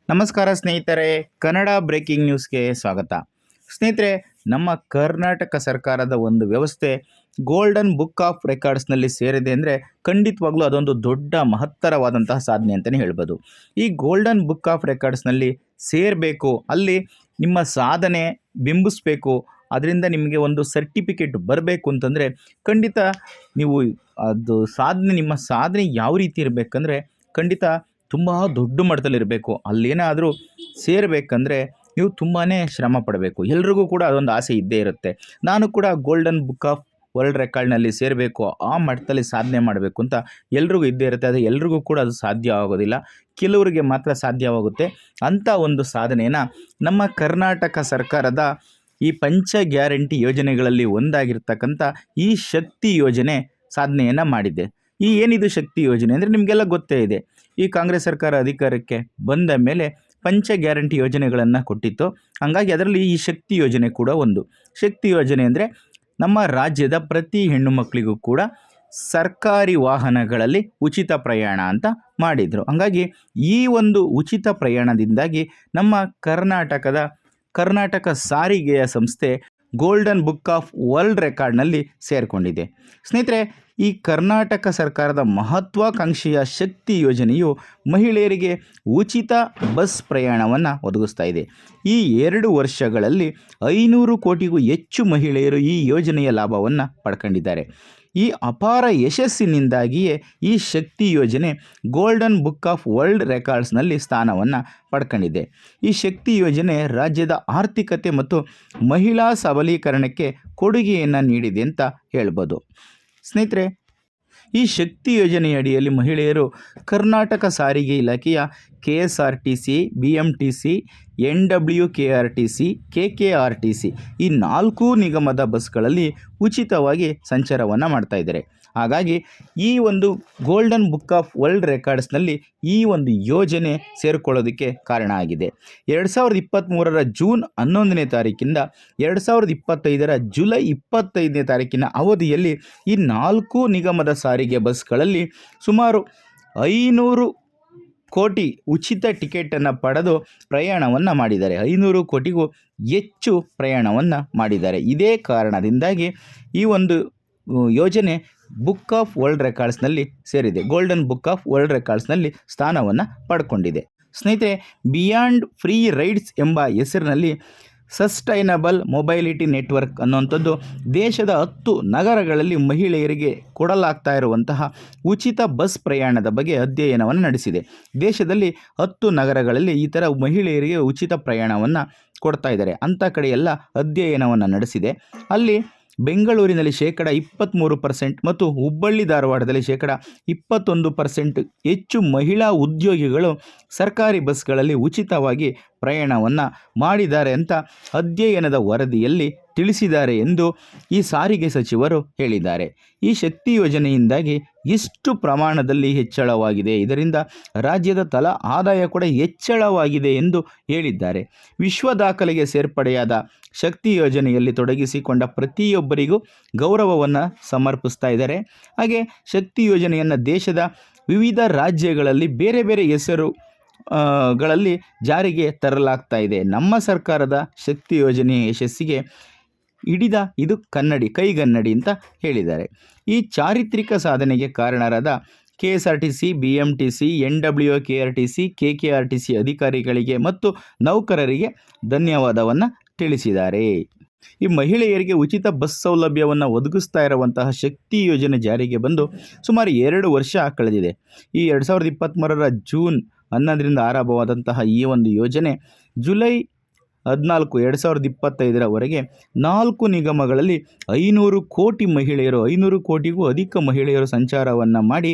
ನಮಸ್ಕಾರ ಸ್ನೇಹಿತರೆ, ಕನ್ನಡ ಬ್ರೇಕಿಂಗ್ ನ್ಯೂಸ್ಗೆ ಸ್ವಾಗತ. ಸ್ನೇಹಿತರೆ, ನಮ್ಮ ಕರ್ನಾಟಕ ಸರ್ಕಾರದ ಒಂದು ವ್ಯವಸ್ಥೆ ಗೋಲ್ಡನ್ ಬುಕ್ ಆಫ್ ರೆಕಾರ್ಡ್ಸ್ನಲ್ಲಿ ಸೇರಿದೆ ಅಂದರೆ ಖಂಡಿತವಾಗ್ಲೂ ಅದೊಂದು ದೊಡ್ಡ ಮಹತ್ತರವಾದಂತಹ ಸಾಧನೆ ಅಂತಲೇ ಹೇಳ್ಬೋದು. ಈ ಗೋಲ್ಡನ್ ಬುಕ್ ಆಫ್ ರೆಕಾರ್ಡ್ಸ್ನಲ್ಲಿ ಸೇರಬೇಕು, ಅಲ್ಲಿ ನಿಮ್ಮ ಸಾಧನೆ ಬಿಂಬಿಸಬೇಕು, ಅದರಿಂದ ನಿಮಗೆ ಒಂದು ಸರ್ಟಿಫಿಕೇಟ್ ಬರಬೇಕು ಅಂತಂದರೆ ಖಂಡಿತ ನೀವು ಅದು ನಿಮ್ಮ ಸಾಧನೆ ಯಾವ ರೀತಿ ಇರಬೇಕಂದ್ರೆ ಖಂಡಿತ ತುಂಬ ದೊಡ್ಡ ಮಟ್ಟದಲ್ಲಿರಬೇಕು. ಅಲ್ಲೇನಾದರೂ ಸೇರಬೇಕಂದ್ರೆ ನೀವು ತುಂಬಾ ಶ್ರಮ ಪಡಬೇಕು. ಎಲ್ರಿಗೂ ಕೂಡ ಅದೊಂದು ಆಸೆ ಇದ್ದೇ ಇರುತ್ತೆ. ನಾನು ಕೂಡ ಗೋಲ್ಡನ್ ಬುಕ್ ಆಫ್ ವರ್ಲ್ಡ್ ರೆಕಾರ್ಡ್ನಲ್ಲಿ ಸೇರಬೇಕು, ಆ ಮಟ್ಟದಲ್ಲಿ ಸಾಧನೆ ಮಾಡಬೇಕು ಅಂತ ಎಲ್ರಿಗೂ ಇದ್ದೇ ಇರುತ್ತೆ. ಅದು ಎಲ್ರಿಗೂ ಕೂಡ ಅದು ಸಾಧ್ಯ ಆಗೋದಿಲ್ಲ, ಕೆಲವರಿಗೆ ಮಾತ್ರ ಸಾಧ್ಯವಾಗುತ್ತೆ. ಅಂಥ ಒಂದು ಸಾಧನೆಯನ್ನು ನಮ್ಮ ಕರ್ನಾಟಕ ಸರ್ಕಾರದ ಈ ಪಂಚ ಗ್ಯಾರಂಟಿ ಯೋಜನೆಗಳಲ್ಲಿ ಒಂದಾಗಿರ್ತಕ್ಕಂಥ ಈ ಶಕ್ತಿ ಯೋಜನೆ ಸಾಧನೆಯನ್ನು ಮಾಡಿದೆ. ಏನಿದು ಶಕ್ತಿ ಯೋಜನೆ ಅಂದರೆ ನಿಮಗೆಲ್ಲ ಗೊತ್ತೇ ಇದೆ. ಈ ಕಾಂಗ್ರೆಸ್ ಸರ್ಕಾರ ಅಧಿಕಾರಕ್ಕೆ ಬಂದ ಮೇಲೆ ಪಂಚ ಗ್ಯಾರಂಟಿ ಯೋಜನೆಗಳನ್ನು ಕೊಟ್ಟಿತ್ತು. ಹಾಗಾಗಿ ಅದರಲ್ಲಿ ಈ ಶಕ್ತಿ ಯೋಜನೆ ಕೂಡ ಒಂದು. ಶಕ್ತಿ ಯೋಜನೆ ಅಂದರೆ ನಮ್ಮ ರಾಜ್ಯದ ಪ್ರತಿ ಹೆಣ್ಣು ಮಕ್ಕಳಿಗೂ ಕೂಡ ಸರ್ಕಾರಿ ವಾಹನಗಳಲ್ಲಿ ಉಚಿತ ಪ್ರಯಾಣ ಅಂತ ಮಾಡಿದರು. ಹಾಗಾಗಿ ಈ ಒಂದು ಉಚಿತ ಪ್ರಯಾಣದಿಂದಾಗಿ ನಮ್ಮ ಕರ್ನಾಟಕ ಸಾರಿಗೆಯ ಸಂಸ್ಥೆ ಗೋಲ್ಡನ್ ಬುಕ್ ಆಫ್ ವರ್ಲ್ಡ್ ರೆಕಾರ್ಡ್ನಲ್ಲಿ ಸೇರಿಕೊಂಡಿದೆ. ಸ್ನೇಹಿತರೆ, ಈ ಕರ್ನಾಟಕ ಸರ್ಕಾರದ ಮಹತ್ವಾಕಾಂಕ್ಷೆಯ ಶಕ್ತಿ ಯೋಜನೆಯು ಮಹಿಳೆಯರಿಗೆ ಉಚಿತ ಬಸ್ ಪ್ರಯಾಣವನ್ನು ಒದಗಿಸ್ತಾ ಇದೆ. ಈ 2 ವರ್ಷಗಳಲ್ಲಿ 500 ಕೋಟಿಗೂ ಹೆಚ್ಚು ಮಹಿಳೆಯರು ಈ ಯೋಜನೆಯ ಲಾಭವನ್ನು ಪಡ್ಕೊಂಡಿದ್ದಾರೆ. ಈ ಅಪಾರ ಯಶಸ್ಸಿನಿಂದಾಗಿಯೇ ಈ ಶಕ್ತಿ ಯೋಜನೆ ಗೋಲ್ಡನ್ ಬುಕ್ ಆಫ್ ವರ್ಲ್ಡ್ ರೆಕಾರ್ಡ್ಸ್ನಲ್ಲಿ ಸ್ಥಾನವನ್ನು ಪಡ್ಕೊಂಡಿದೆ. ಈ ಶಕ್ತಿ ಯೋಜನೆ ರಾಜ್ಯದ ಆರ್ಥಿಕತೆ ಮತ್ತು ಮಹಿಳಾ ಸಬಲೀಕರಣಕ್ಕೆ ಕೊಡುಗೆಯನ್ನು ನೀಡಿದೆ ಅಂತ ಹೇಳ್ಬೋದು. ಸ್ನೇಹಿತರೆ, ಈ ಶಕ್ತಿ ಯೋಜನೆಯಡಿಯಲ್ಲಿ ಮಹಿಳೆಯರು ಕರ್ನಾಟಕ ಸಾರಿಗೆ ಇಲಾಖೆಯ KSRTC, BMTC, NWKRTC, KKRTC ಈ 4 ನಿಗಮದ ಬಸ್ಗಳಲ್ಲಿ ಉಚಿತವಾಗಿ ಸಂಚಾರವನ್ನು ಮಾಡ್ತಾ ಇದ್ದಾರೆ. ಹಾಗಾಗಿ ಈ ಒಂದು ಗೋಲ್ಡನ್ ಬುಕ್ ಆಫ್ ವರ್ಲ್ಡ್ ರೆಕಾರ್ಡ್ಸ್ನಲ್ಲಿ ಈ ಒಂದು ಯೋಜನೆ ಸೇರಿಕೊಳ್ಳೋದಕ್ಕೆ ಕಾರಣ ಆಗಿದೆ. 2023 ಜೂನ್ 11ನೇ ತಾರೀಕಿಂದ 2025 ಜುಲೈ 25ನೇ ತಾರೀಕಿನ ಅವಧಿಯಲ್ಲಿ ಈ 4 ನಿಗಮದ ಸಾರಿಗೆ ಬಸ್ಗಳಲ್ಲಿ ಸುಮಾರು 500 ಕೋಟಿ ಉಚಿತ ಟಿಕೆಟನ್ನು ಪಡೆದು ಪ್ರಯಾಣವನ್ನು ಮಾಡಿದ್ದಾರೆ. 500 ಕೋಟಿಗೂ ಹೆಚ್ಚು ಪ್ರಯಾಣವನ್ನು ಮಾಡಿದ್ದಾರೆ. ಇದೇ ಕಾರಣದಿಂದಾಗಿ ಈ ಒಂದು ಯೋಜನೆ ಬುಕ್ ಆಫ್ ವರ್ಲ್ಡ್ ರೆಕಾರ್ಡ್ಸ್ನಲ್ಲಿ ಸೇರಿದೆ. ಗೋಲ್ಡನ್ ಬುಕ್ ಆಫ್ ವರ್ಲ್ಡ್ ರೆಕಾರ್ಡ್ಸ್ನಲ್ಲಿ ಸ್ಥಾನವನ್ನು ಪಡ್ಕೊಂಡಿದೆ. ಸ್ನೇಹಿತರೆ, ಬಿಯಾಂಡ್ ಫ್ರೀ ರೈಡ್ಸ್ ಎಂಬ ಹೆಸರಿನಲ್ಲಿ ಸಸ್ಟೈನಬಲ್ ಮೊಬೈಲಿಟಿ ನೆಟ್ವರ್ಕ್ ಅನ್ನುವಂಥದ್ದು ದೇಶದ 10 ನಗರಗಳಲ್ಲಿ ಮಹಿಳೆಯರಿಗೆ ಕೊಡಲಾಗ್ತಾ ಇರುವಂತಹ ಉಚಿತ ಬಸ್ ಪ್ರಯಾಣದ ಬಗ್ಗೆ ಅಧ್ಯಯನವನ್ನು ನಡೆಸಿದೆ. ದೇಶದಲ್ಲಿ 10 ನಗರಗಳಲ್ಲಿ ಈ ಥರ ಮಹಿಳೆಯರಿಗೆ ಉಚಿತ ಪ್ರಯಾಣವನ್ನು ಕೊಡ್ತಾ ಇದ್ದಾರೆ. ಅಂಥ ಕಡೆ ಎಲ್ಲ ಅಧ್ಯಯನವನ್ನು ನಡೆಸಿದೆ. ಅಲ್ಲಿ ಬೆಂಗಳೂರಿನಲ್ಲಿ 23% ಮತ್ತು ಹುಬ್ಬಳ್ಳಿ ಧಾರವಾಡದಲ್ಲಿ 21% ಹೆಚ್ಚು ಮಹಿಳಾ ಉದ್ಯೋಗಿಗಳು ಸರ್ಕಾರಿ ಬಸ್ಗಳಲ್ಲಿ ಉಚಿತವಾಗಿ ಪ್ರಯಾಣವನ್ನು ಮಾಡಿದ್ದಾರೆ ಅಂತ ಅಧ್ಯಯನದ ವರದಿಯಲ್ಲಿ ತಿಳಿಸಿದ್ದಾರೆ ಎಂದು ಈ ಸಾರಿಗೆ ಸಚಿವರು ಹೇಳಿದ್ದಾರೆ. ಈ ಶಕ್ತಿ ಯೋಜನೆಯಿಂದಾಗಿ ಎಷ್ಟು ಪ್ರಮಾಣದಲ್ಲಿ ಹೆಚ್ಚಳವಾಗಿದೆ, ಇದರಿಂದ ರಾಜ್ಯದ ತಲಾ ಆದಾಯ ಕೂಡ ಹೆಚ್ಚಳವಾಗಿದೆ ಎಂದು ಹೇಳಿದ್ದಾರೆ. ವಿಶ್ವ ದಾಖಲೆಗೆ ಸೇರ್ಪಡೆಯಾದ ಶಕ್ತಿ ಯೋಜನೆಯಲ್ಲಿ ತೊಡಗಿಸಿಕೊಂಡ ಪ್ರತಿಯೊಬ್ಬರಿಗೂ ಗೌರವವನ್ನು ಸಮರ್ಪಿಸ್ತಾ ಇದ್ದಾರೆ. ಹಾಗೆ ಶಕ್ತಿ ಯೋಜನೆಯನ್ನು ದೇಶದ ವಿವಿಧ ರಾಜ್ಯಗಳಲ್ಲಿ ಬೇರೆ ಬೇರೆ ಹೆಸರುಗಳಲ್ಲಿ ಜಾರಿಗೆ ತರಲಾಗ್ತಾ ಇದೆ. ನಮ್ಮ ಸರ್ಕಾರದ ಶಕ್ತಿ ಯೋಜನೆಯ ಯಶಸ್ಸಿಗೆ ಹಿಡಿದ ಇದು ಕೈಗನ್ನಡಿ ಅಂತ ಹೇಳಿದ್ದಾರೆ. ಈ ಚಾರಿತ್ರಿಕ ಸಾಧನೆಗೆ ಕಾರಣರಾದ KSRTC, BMTC, NWKRTC, KKRTC ಅಧಿಕಾರಿಗಳಿಗೆ ಮತ್ತು ನೌಕರರಿಗೆ ಧನ್ಯವಾದವನ್ನು ತಿಳಿಸಿದ್ದಾರೆ. ಈ ಮಹಿಳೆಯರಿಗೆ ಉಚಿತ ಬಸ್ ಸೌಲಭ್ಯವನ್ನು ಒದಗಿಸ್ತಾ ಇರುವಂತಹ ಶಕ್ತಿ ಯೋಜನೆ ಜಾರಿಗೆ ಬಂದು ಸುಮಾರು 2 ವರ್ಷ ಕಳೆದಿದೆ. ಈ 2023 ಜೂನ್ 11ರಿಂದ ಆರಂಭವಾದಂತಹ ಈ ಒಂದು ಯೋಜನೆ ಜುಲೈ 14, 2025 4 ನಿಗಮಗಳಲ್ಲಿ 500 ಕೋಟಿ ಮಹಿಳೆಯರು, 500 ಕೋಟಿಗೂ ಅಧಿಕ ಮಹಿಳೆಯರು ಸಂಚಾರವನ್ನು ಮಾಡಿ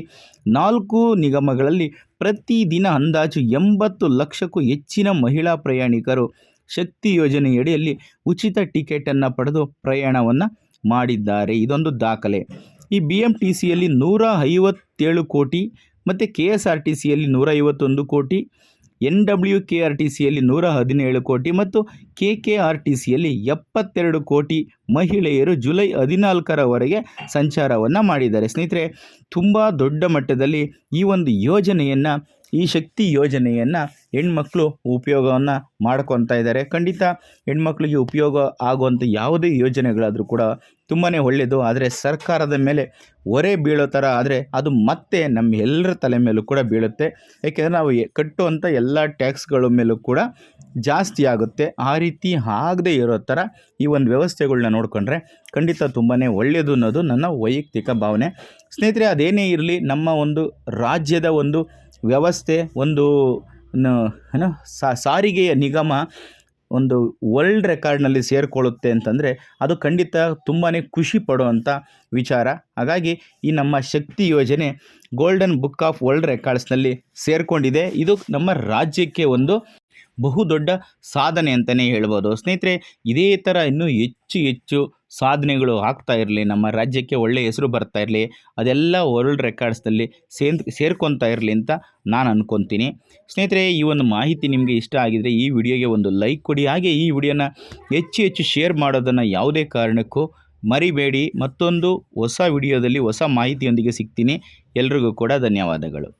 4 ನಿಗಮಗಳಲ್ಲಿ ಪ್ರತಿದಿನ ಅಂದಾಜು 80 ಲಕ್ಷಕ್ಕೂ ಹೆಚ್ಚಿನ ಮಹಿಳಾ ಪ್ರಯಾಣಿಕರು ಶಕ್ತಿ ಯೋಜನೆಯಡಿಯಲ್ಲಿ ಉಚಿತ ಟಿಕೆಟನ್ನು ಪಡೆದು ಪ್ರಯಾಣವನ್ನು ಮಾಡಿದ್ದಾರೆ. ಇದೊಂದು ದಾಖಲೆ. ಈ BMTCಯಲ್ಲಿ 157 ಕೋಟಿ ಮತ್ತು KSRTCಯಲ್ಲಿ 151 ಕೋಟಿ, NWKRTCಯಲ್ಲಿ 117 ಕೋಟಿ ಮತ್ತು KKRTCಯಲ್ಲಿ 72 ಕೋಟಿ ಮಹಿಳೆಯರು ಜುಲೈ 14ರವರೆಗೆ ಸಂಚಾರವನ್ನು ಮಾಡಿದ್ದಾರೆ. ಸ್ನೇಹಿತರೆ, ತುಂಬ ದೊಡ್ಡ ಮಟ್ಟದಲ್ಲಿ ಈ ಒಂದು ಯೋಜನೆಯನ್ನು ಈ ಶಕ್ತಿ ಯೋಜನೆಯನ್ನು ಹೆಣ್ಮಕ್ಳು ಉಪಯೋಗವನ್ನು ಮಾಡ್ಕೊತಾ ಇದ್ದಾರೆ. ಖಂಡಿತ ಹೆಣ್ಮಕ್ಳಿಗೆ ಉಪಯೋಗ ಆಗುವಂಥ ಯಾವುದೇ ಯೋಜನೆಗಳಾದರೂ ಕೂಡ ತುಂಬಾ ಒಳ್ಳೆಯದು. ಆದರೆ ಸರ್ಕಾರದ ಮೇಲೆ ಹೊರೆ ಬೀಳೋ ಥರ ಆದರೆ ಅದು ಮತ್ತೆ ನಮ್ಮ ಎಲ್ಲರ ತಲೆ ಮೇಲೂ ಕೂಡ ಬೀಳುತ್ತೆ. ಏಕೆಂದರೆ ನಾವು ಕಟ್ಟುವಂಥ ಎಲ್ಲ ಟ್ಯಾಕ್ಸ್ಗಳ ಮೇಲೂ ಕೂಡ ಜಾಸ್ತಿ ಆಗುತ್ತೆ. ಆ ರೀತಿ ಆಗದೇ ಇರೋ ಥರ ಈ ಒಂದು ವ್ಯವಸ್ಥೆಗಳನ್ನ ನೋಡಿಕೊಂಡ್ರೆ ಖಂಡಿತ ತುಂಬಾ ಒಳ್ಳೆಯದು ಅನ್ನೋದು ನನ್ನ ವೈಯಕ್ತಿಕ ಭಾವನೆ. ಸ್ನೇಹಿತರೆ, ಅದೇನೇ ಇರಲಿ, ನಮ್ಮ ಒಂದು ರಾಜ್ಯದ ಒಂದು ವ್ಯವಸ್ಥೆ, ಒಂದು ಸಾರಿಗೆಯ ನಿಗಮ ಒಂದು ವರ್ಲ್ಡ್ ರೆಕಾರ್ಡ್ನಲ್ಲಿ ಸೇರಿಕೊಳ್ಳುತ್ತೆ ಅಂತಂದರೆ ಅದು ಖಂಡಿತ ತುಂಬಾ ಖುಷಿ ಪಡುವಂಥ ವಿಚಾರ. ಹಾಗಾಗಿ ಈ ನಮ್ಮ ಶಕ್ತಿ ಯೋಜನೆ ಗೋಲ್ಡನ್ ಬುಕ್ ಆಫ್ ವರ್ಲ್ಡ್ ರೆಕಾರ್ಡ್ಸ್ನಲ್ಲಿ ಸೇರಿಕೊಂಡಿದೆ. ಇದು ನಮ್ಮ ರಾಜ್ಯಕ್ಕೆ ಒಂದು ಬಹುದೊಡ್ಡ ಸಾಧನೆ ಅಂತಲೇ ಹೇಳ್ಬೋದು. ಸ್ನೇಹಿತರೆ, ಇದೇ ಥರ ಇನ್ನೂ ಹೆಚ್ಚು ಹೆಚ್ಚು ಸಾಧನೆಗಳು ಆಗ್ತಾ ಇರಲಿ, ನಮ್ಮ ರಾಜ್ಯಕ್ಕೆ ಒಳ್ಳೆಯ ಹೆಸರು ಬರ್ತಾ ಇರಲಿ, ಅದೆಲ್ಲ ವರ್ಲ್ಡ್ ರೆಕಾರ್ಡ್ಸ್ನಲ್ಲಿ ಸೇರ್ಕೊತಾ ಇರಲಿ ಅಂತ ನಾನು ಅಂದ್ಕೊತೀನಿ. ಸ್ನೇಹಿತರೆ, ಈ ಒಂದು ಮಾಹಿತಿ ನಿಮಗೆ ಇಷ್ಟ ಆಗಿದರೆ ಈ ವಿಡಿಯೋಗೆ ಒಂದು ಲೈಕ್ ಕೊಡಿ. ಹಾಗೆ ಈ ವಿಡಿಯೋನ ಹೆಚ್ಚು ಹೆಚ್ಚು ಶೇರ್ ಮಾಡೋದನ್ನು ಯಾವುದೇ ಕಾರಣಕ್ಕೂ ಮರಿಬೇಡಿ. ಮತ್ತೊಂದು ಹೊಸ ವಿಡಿಯೋದಲ್ಲಿ ಹೊಸ ಮಾಹಿತಿಯೊಂದಿಗೆ ಸಿಗ್ತೀನಿ. ಎಲ್ರಿಗೂ ಕೂಡ ಧನ್ಯವಾದಗಳು.